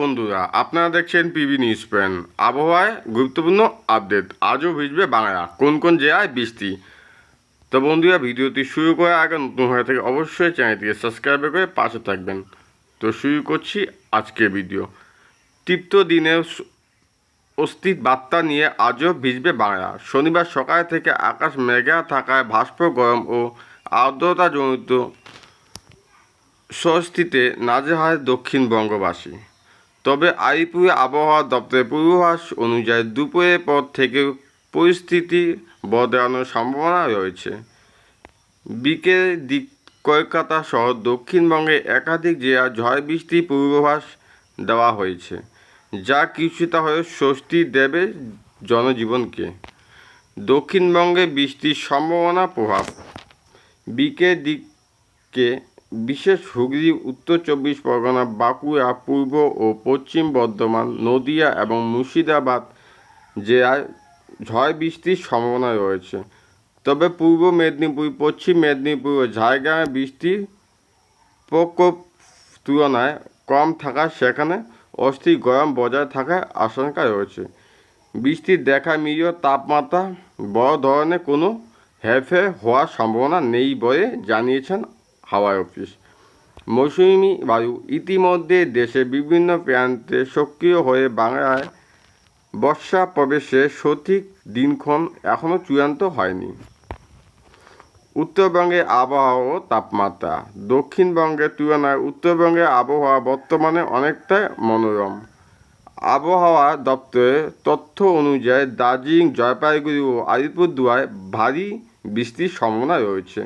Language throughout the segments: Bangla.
বন্ধুরা, আপনারা দেখছেন পিবি নিউজ পেন। আবহাওয়ায় গুরুত্বপূর্ণ আপডেট। আজও ভিজবে বাংলা, কোন কোন জেলায় বৃষ্টি। তো বন্ধুরা, ভিডিওটি শুরু করার আগে নতুন হয়ে থাকে অবশ্যই চ্যানেলটিকে সাবস্ক্রাইব করে পাশে থাকবেন। তো শুরু করছি আজকের ভিডিও। তীব্র দিনের অস্থির বার্তা নিয়ে আজও ভিজবে বাংলা। শনিবার সকাল থেকে আকাশ মেঘা থাকায় বাষ্প গরম ও আর্দ্রতাজনিত স্বস্তিতে নাজেহাল দক্ষিণবঙ্গবাসী। তবে আলিপুর আবহাওয়া দপ্তরের পূর্বাভাস অনুযায়ী দুপুরের পর থেকে পরিস্থিতি বদলানোর সম্ভাবনা রয়েছে। বিকেলের দিক কলকাতা সহ দক্ষিণবঙ্গে একাধিক জেলায় ঝড় বৃষ্টির পূর্বাভাস দেওয়া হয়েছে, যা কিছুটা হয়ে স্বস্তি দেবে জনজীবনকে। দক্ষিণবঙ্গে বৃষ্টির সম্ভাবনা প্রভাব। বিকেলের দিকে বিশেষ হুগলি, উত্তর চব্বিশ পরগনা, বাঁকুড়া, পূর্ব ও পশ্চিম বর্ধমান, নদিয়া এবং মুর্শিদাবাদ জেলায় ঝড় বৃষ্টির সম্ভাবনা রয়েছে। তবে পূর্ব মেদিনীপুর, পশ্চিম মেদিনীপুর ও ঝাড়গ্রামে বৃষ্টির প্রকোপ তুলনায় কম থাকায় সেখানে অস্থির গরম বজায় থাকার আশঙ্কা রয়েছে। বৃষ্টির দেখা মিলিয়েও তাপমাত্রা বড় ধরনের কোনো হেরফের হওয়ার সম্ভাবনা নেই বলে জানিয়েছেন হাওয়া অফিস। মৌসুমি বায়ু ইতিমধ্যে দেশের বিভিন্ন প্রান্তে সক্রিয় হয়ে বাংলায় বর্ষা প্রবেশের সঠিক দিনক্ষণ এখনও চূড়ান্ত হয়নি। উত্তরবঙ্গের আবহাওয়া ও তাপমাত্রা। দক্ষিণবঙ্গের তুলনায় উত্তরবঙ্গের আবহাওয়া বর্তমানে অনেকটা মনোরম। আবহাওয়া দপ্তরের তথ্য অনুযায়ী দার্জিলিং, জলপাইগুড়ি ও আলিপুরদুয়ারে ভারী বৃষ্টির সম্ভাবনা রয়েছে,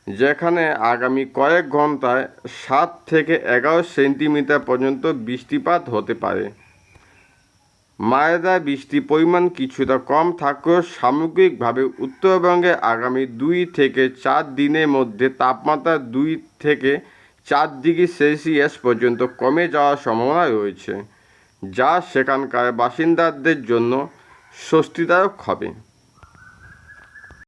যেখানে আগামী কয়েক ঘন্টায় 7 থেকে 11 সেন্টিমিটার পর্যন্ত বৃষ্টিপাত হতে পারে। মালদায় বৃষ্টির পরিমাণ কিছুটা কম থাকলেও সামগ্রিকভাবে উত্তরবঙ্গে আগামী 2 থেকে 4 দিনের মধ্যে তাপমাত্রা 2 থেকে 4 ডিগ্রি সেলসিয়াস পর্যন্ত কমে যাওয়ার সম্ভাবনা রয়েছে, যা সেখানকার বাসিন্দাদের জন্য স্বস্তিদায়ক হবে।